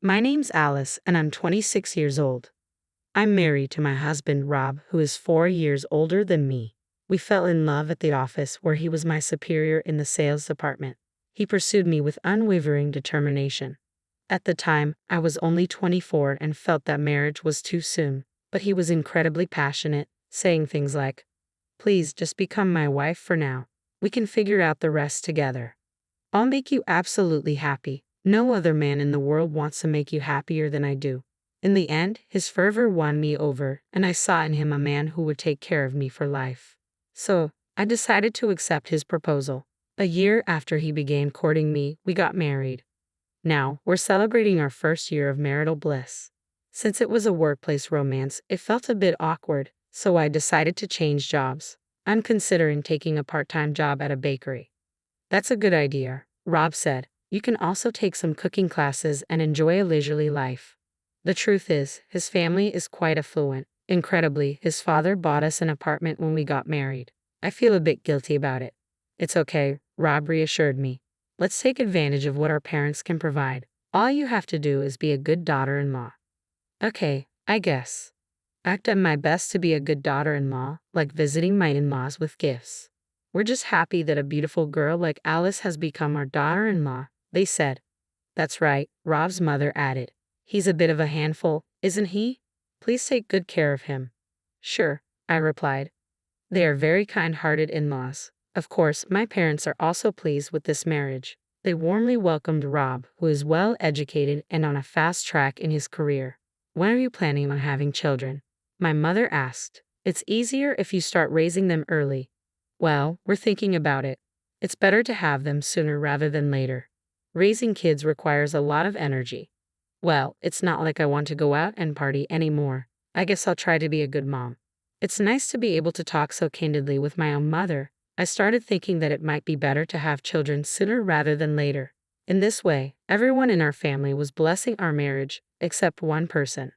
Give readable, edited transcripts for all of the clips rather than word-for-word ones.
My name's Alice, and I'm 26 years old. I'm married to my husband, Rob, who is 4 years older than me. We fell in love at the office where he was my superior in the sales department. He pursued me with unwavering determination. At the time, I was only 24 and felt that marriage was too soon, but he was incredibly passionate, saying things like, "Please just become my wife for now. We can figure out the rest together. I'll make you absolutely happy. No other man in the world wants to make you happier than I do." In the end, his fervor won me over, and I saw in him a man who would take care of me for life. So, I decided to accept his proposal. A year after he began courting me, we got married. Now, we're celebrating our first year of marital bliss. Since it was a workplace romance, it felt a bit awkward, so I decided to change jobs. I'm considering taking a part-time job at a bakery. "That's a good idea," Rob said. "You can also take some cooking classes and enjoy a leisurely life." The truth is, his family is quite affluent. Incredibly, his father bought us an apartment when we got married. I feel a bit guilty about it. "It's okay," Rob reassured me. "Let's take advantage of what our parents can provide. All you have to do is be a good daughter-in-law." Okay, I guess. I've done my best to be a good daughter-in-law, like visiting my in-laws with gifts. "We're just happy that a beautiful girl like Alice has become our daughter-in-law," they said. "That's right," Rob's mother added. "He's a bit of a handful, isn't he? Please take good care of him." "Sure," I replied. They are very kind-hearted in-laws. Of course, my parents are also pleased with this marriage. They warmly welcomed Rob, who is well-educated and on a fast track in his career. "When are you planning on having children?" my mother asked. "It's easier if you start raising them early." "Well, we're thinking about it. It's better to have them sooner rather than later. Raising kids requires a lot of energy." "Well, it's not like I want to go out and party anymore. I guess I'll try to be a good mom." It's nice to be able to talk so candidly with my own mother. I started thinking that it might be better to have children sooner rather than later. In this way, everyone in our family was blessing our marriage, except one person.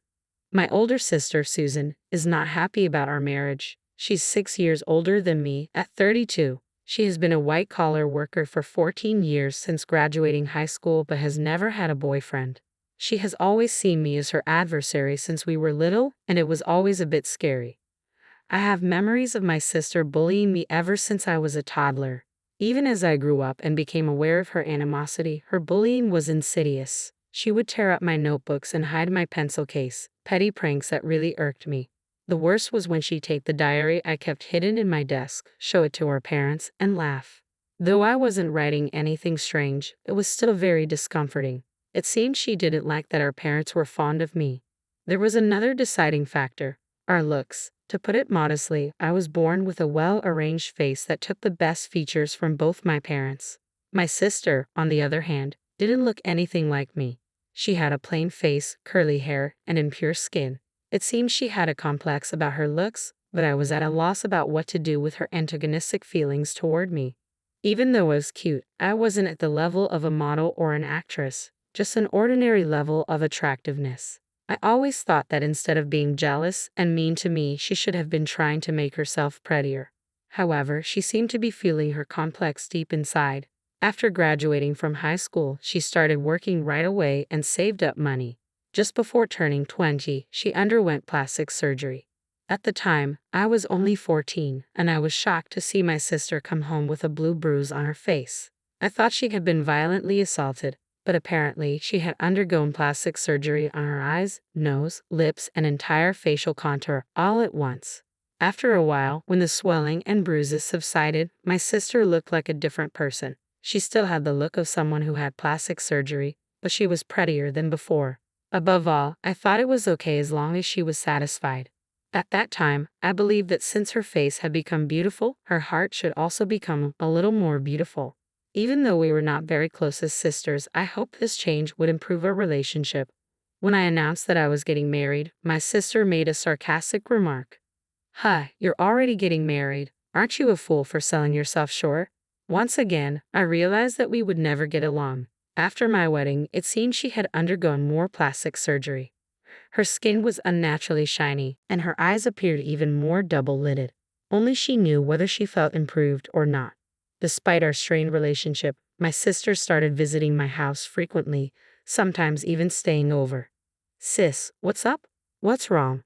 My older sister, Susan, is not happy about our marriage. She's 6 years older than me, at 32. She has been a white-collar worker for 14 years since graduating high school but has never had a boyfriend. She has always seen me as her adversary since we were little, and it was always a bit scary. I have memories of my sister bullying me ever since I was a toddler. Even as I grew up and became aware of her animosity, her bullying was insidious. She would tear up my notebooks and hide my pencil case, petty pranks that really irked me. The worst was when she'd take the diary I kept hidden in my desk, show it to our parents, and laugh. Though I wasn't writing anything strange, it was still very discomforting. It seemed she didn't like that our parents were fond of me. There was another deciding factor: our looks. To put it modestly, I was born with a well-arranged face that took the best features from both my parents. My sister, on the other hand, didn't look anything like me. She had a plain face, curly hair, and impure skin. It seemed she had a complex about her looks, but I was at a loss about what to do with her antagonistic feelings toward me. Even though I was cute, I wasn't at the level of a model or an actress, just an ordinary level of attractiveness. I always thought that instead of being jealous and mean to me, she should have been trying to make herself prettier. However, she seemed to be feeling her complex deep inside. After graduating from high school, she started working right away and saved up money. Just before turning 20, she underwent plastic surgery. At the time, I was only 14, and I was shocked to see my sister come home with a blue bruise on her face. I thought she had been violently assaulted, but apparently she had undergone plastic surgery on her eyes, nose, lips, and entire facial contour all at once. After a while, when the swelling and bruises subsided, my sister looked like a different person. She still had the look of someone who had plastic surgery, but she was prettier than before. Above all, I thought it was okay as long as she was satisfied. At that time, I believed that since her face had become beautiful, her heart should also become a little more beautiful. Even though we were not very close as sisters, I hoped this change would improve our relationship. When I announced that I was getting married, my sister made a sarcastic remark. "Huh, you're already getting married. Aren't you a fool for selling yourself short?" Once again, I realized that we would never get along. After my wedding, it seemed she had undergone more plastic surgery. Her skin was unnaturally shiny, and her eyes appeared even more double-lidded. Only she knew whether she felt improved or not. Despite our strained relationship, my sister started visiting my house frequently, sometimes even staying over. Sis, what's up? What's wrong?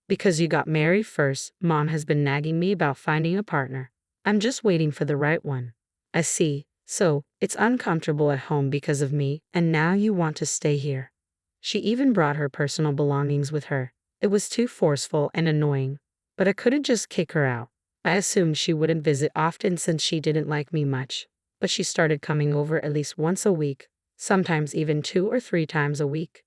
Because you got married first, Mom has been nagging me about finding a partner. I'm just waiting for the right one. I see. So, it's uncomfortable at home because of me, and now you want to stay here. She even brought her personal belongings with her. It was too forceful and annoying, but I couldn't just kick her out. I assumed she wouldn't visit often since she didn't like me much, but she started coming over at least once a week, sometimes even 2 or 3 times a week.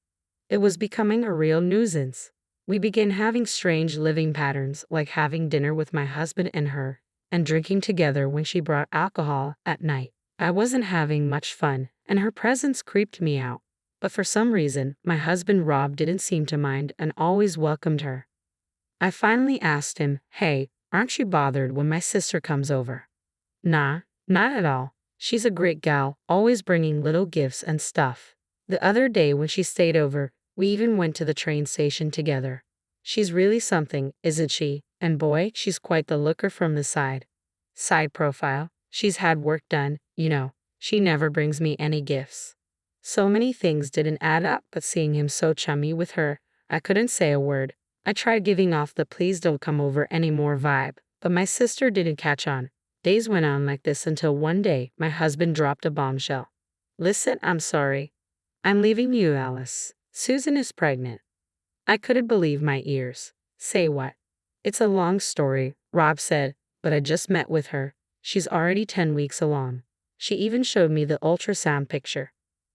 It was becoming a real nuisance. We began having strange living patterns, like having dinner with my husband and her, and drinking together when she brought alcohol at night. I wasn't having much fun, and her presence creeped me out. But for some reason, my husband Rob didn't seem to mind and always welcomed her. I finally asked him, "Hey, aren't you bothered when my sister comes over?" "Nah, not at all. She's a great gal, always bringing little gifts and stuff. The other day when she stayed over, we even went to the train station together. She's really something, isn't she? And boy, she's quite the looker from the side." Side profile: she's had work done, you know. She never brings me any gifts. So many things didn't add up, but seeing him so chummy with her, I couldn't say a word. I tried giving off the "please don't come over anymore" vibe, but my sister didn't catch on. Days went on like this until one day, my husband dropped a bombshell. "Listen, I'm sorry. I'm leaving you, Alice. Susan is pregnant." I couldn't believe my ears. "Say what?" "It's a long story," Rob said, "but I just met with her. She's already 10 weeks along." She even showed me the ultrasound picture.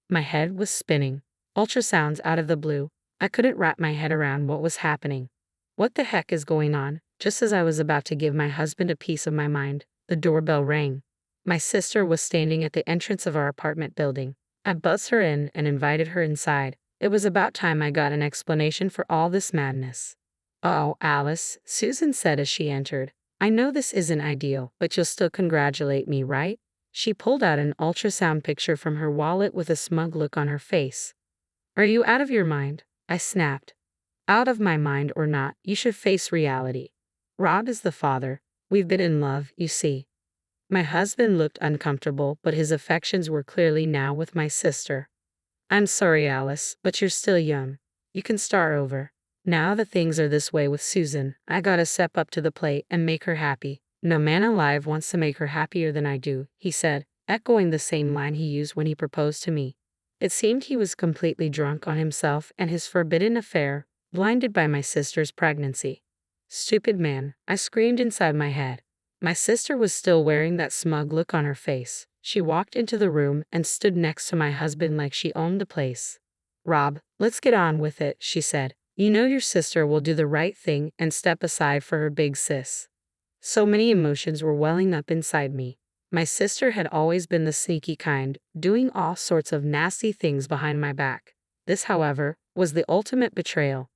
My head was spinning. Ultrasounds out of the blue. I couldn't wrap my head around what was happening. What the heck is going on? Just as I was about to give my husband a piece of my mind, the doorbell rang. My sister was standing at the entrance of our apartment building. I buzzed her in and invited her inside. It was about time I got an explanation for all this madness. "Oh, Alice," Susan said as she entered. "I know this isn't ideal, but you'll still congratulate me, right?" She pulled out an ultrasound picture from her wallet with a smug look on her face. "Are you out of your mind?" I snapped. "Out of my mind or not, you should face reality. Rob is the father. We've been in love, you see." My husband looked uncomfortable, but his affections were clearly now with my sister. "I'm sorry, Alice, but you're still young. You can start over. Now that things are this way with Susan, I gotta step up to the plate and make her happy." "No man alive wants to make her happier than I do," he said, echoing the same line he used when he proposed to me. It seemed he was completely drunk on himself and his forbidden affair, blinded by my sister's pregnancy. Stupid man, I screamed inside my head. My sister was still wearing that smug look on her face. She walked into the room and stood next to my husband like she owned the place. "Rob, let's get on with it," she said. "You know your sister will do the right thing and step aside for her big sis." So many emotions were welling up inside me. My sister had always been the sneaky kind, doing all sorts of nasty things behind my back. This, however, was the ultimate betrayal.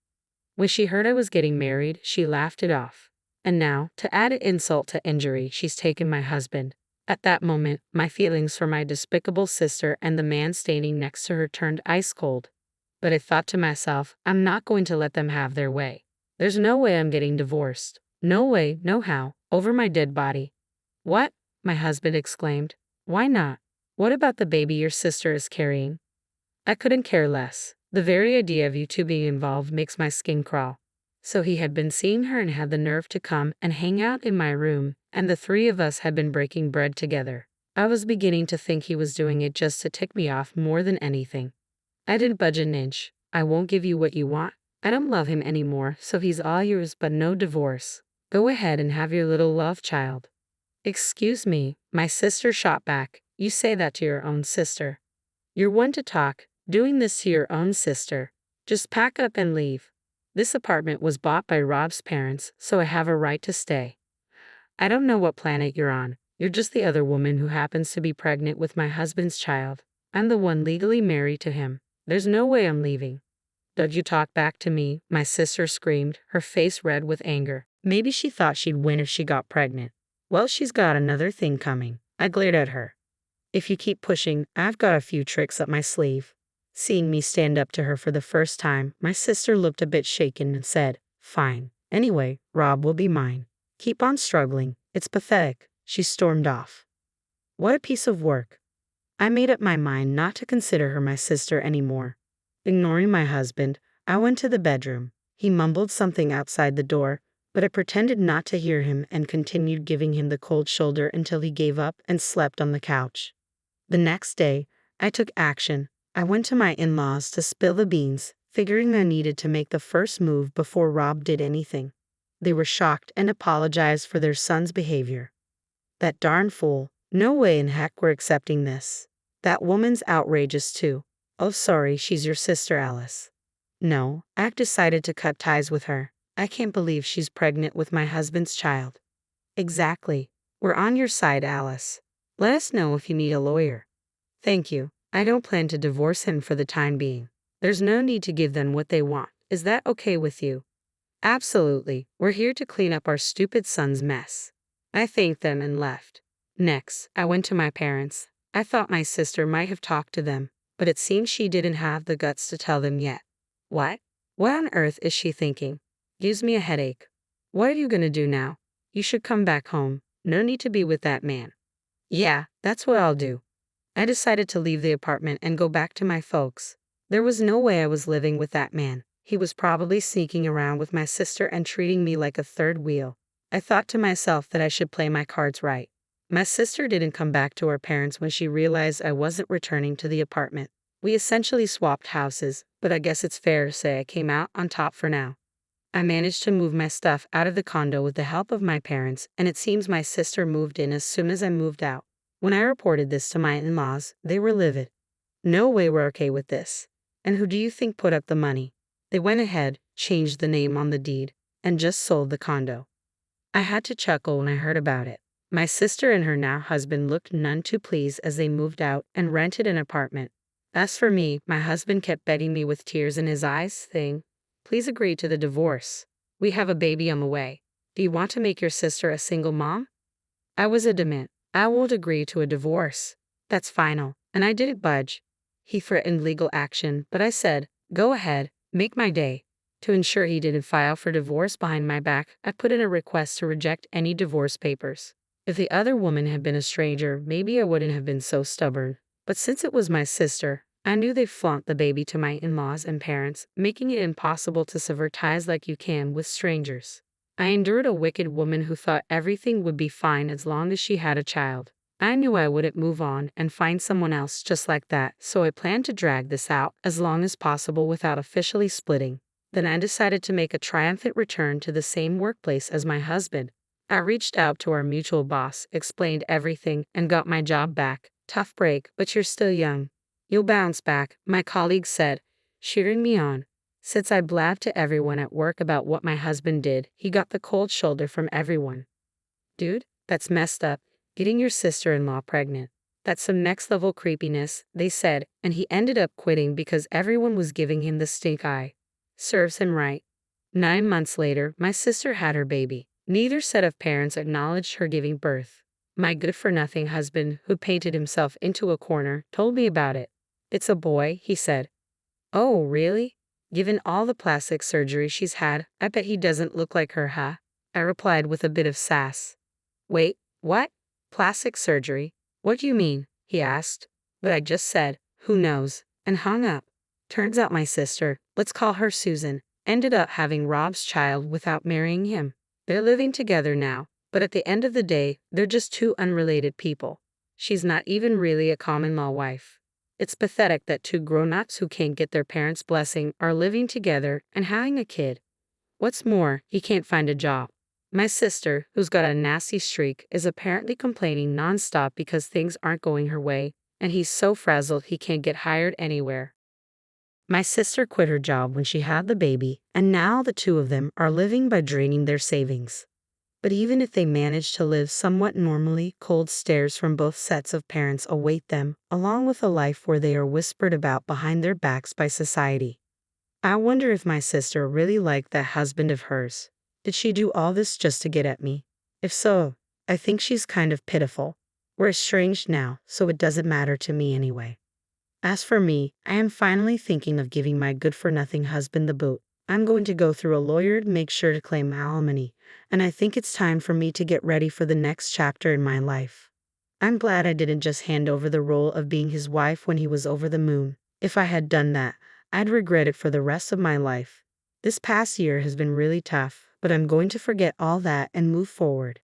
When she heard I was getting married, she laughed it off. And now, to add insult to injury, she's taken my husband. At that moment, my feelings for my despicable sister and the man standing next to her turned ice cold. But I thought to myself, I'm not going to let them have their way. There's no way I'm getting divorced. No way, no how, over my dead body. "What?" my husband exclaimed. "Why not? What about the baby your sister is carrying?" I couldn't care less. The very idea of you two being involved makes my skin crawl. So he had been seeing her and had the nerve to come and hang out in my room, and the three of us had been breaking bread together. I was beginning to think he was doing it just to tick me off more than anything. I didn't budge an inch. "I won't give you what you want. I don't love him anymore, so he's all yours, but no divorce. Go ahead and have your little love child." "Excuse me," my sister shot back. "You say that to your own sister. You're one to talk, doing this to your own sister. Just pack up and leave. This apartment was bought by Rob's parents, so I have a right to stay. I don't know what planet you're on. You're just the other woman who happens to be pregnant with my husband's child. I'm the one legally married to him. There's no way I'm leaving." "Don't you talk back to me," my sister screamed, her face red with anger. Maybe she thought she'd win if she got pregnant. Well, she's got another thing coming. I glared at her. "If you keep pushing, I've got a few tricks up my sleeve." Seeing me stand up to her for the first time, my sister looked a bit shaken and said, "Fine. Anyway, Rob will be mine. Keep on struggling. It's pathetic." She stormed off. What a piece of work. I made up my mind not to consider her my sister anymore. Ignoring my husband, I went to the bedroom. He mumbled something outside the door, but I pretended not to hear him and continued giving him the cold shoulder until he gave up and slept on the couch. The next day, I took action. I went to my in-laws to spill the beans, figuring I needed to make the first move before Rob did anything. They were shocked and apologized for their son's behavior. That darn fool. No way in heck we're accepting this. That woman's outrageous too. Oh, sorry, she's your sister, Alice. No, I've decided to cut ties with her. I can't believe she's pregnant with my husband's child. Exactly. We're on your side, Alice. Let us know if you need a lawyer. Thank you. I don't plan to divorce him for the time being. There's no need to give them what they want. Is that okay with you? Absolutely. We're here to clean up our stupid son's mess. I thanked them and left. Next, I went to my parents. I thought my sister might have talked to them, but it seems she didn't have the guts to tell them yet. What? What on earth is she thinking? Gives me a headache. What are you gonna do now? You should come back home. No need to be with that man. Yeah, that's what I'll do. I decided to leave the apartment and go back to my folks. There was no way I was living with that man. He was probably sneaking around with my sister and treating me like a third wheel. I thought to myself that I should play my cards right. My sister didn't come back to her parents when she realized I wasn't returning to the apartment. We essentially swapped houses, but I guess it's fair to say I came out on top for now. I managed to move my stuff out of the condo with the help of my parents, and it seems my sister moved in as soon as I moved out. When I reported this to my in-laws, they were livid. No way we're okay with this. And who do you think put up the money? They went ahead, changed the name on the deed, and just sold the condo. I had to chuckle when I heard about it. My sister and her now husband looked none too pleased as they moved out and rented an apartment. As for me, my husband kept begging me with tears in his eyes, saying, "Please agree to the divorce. We have a baby on the way. Do you want to make your sister a single mom?" I was adamant. I won't agree to a divorce. That's final, and I didn't budge. He threatened legal action, but I said, "Go ahead, make my day." To ensure he didn't file for divorce behind my back, I put in a request to reject any divorce papers. If the other woman had been a stranger, maybe I wouldn't have been so stubborn. But since it was my sister, I knew they'd flaunt the baby to my in-laws and parents, making it impossible to sever ties like you can with strangers. I endured a wicked woman who thought everything would be fine as long as she had a child. I knew I wouldn't move on and find someone else just like that, so I planned to drag this out as long as possible without officially splitting. Then I decided to make a triumphant return to the same workplace as my husband. I reached out to our mutual boss, explained everything, and got my job back. Tough break, but you're still young. You'll bounce back, my colleague said, cheering me on. Since I blabbed to everyone at work about what my husband did, he got the cold shoulder from everyone. Dude, that's messed up, getting your sister-in-law pregnant. That's some next-level creepiness, they said, and he ended up quitting because everyone was giving him the stink eye. Serves him right. 9 months later, my sister had her baby. Neither set of parents acknowledged her giving birth. My good-for-nothing husband, who painted himself into a corner, told me about it. "It's a boy," he said. "Oh, really? Given all the plastic surgery she's had, I bet he doesn't look like her, huh?" I replied with a bit of sass. "Wait, what? Plastic surgery? What do you mean?" he asked. But I just said, "Who knows?" and hung up. Turns out my sister, let's call her Susan, ended up having Rob's child without marrying him. They're living together now, but at the end of the day, they're just two unrelated people. She's not even really a common-law wife. It's pathetic that two grown-ups who can't get their parents' blessing are living together and having a kid. What's more, he can't find a job. My sister, who's got a nasty streak, is apparently complaining nonstop because things aren't going her way, and he's so frazzled he can't get hired anywhere. My sister quit her job when she had the baby, and now the two of them are living by draining their savings. But even if they manage to live somewhat normally, cold stares from both sets of parents await them, along with a life where they are whispered about behind their backs by society. I wonder if my sister really liked that husband of hers. Did she do all this just to get at me? If so, I think she's kind of pitiful. We're estranged now, so it doesn't matter to me anyway. As for me, I am finally thinking of giving my good-for-nothing husband the boot. I'm going to go through a lawyer to make sure to claim alimony, and I think it's time for me to get ready for the next chapter in my life. I'm glad I didn't just hand over the role of being his wife when he was over the moon. If I had done that, I'd regret it for the rest of my life. This past year has been really tough, but I'm going to forget all that and move forward.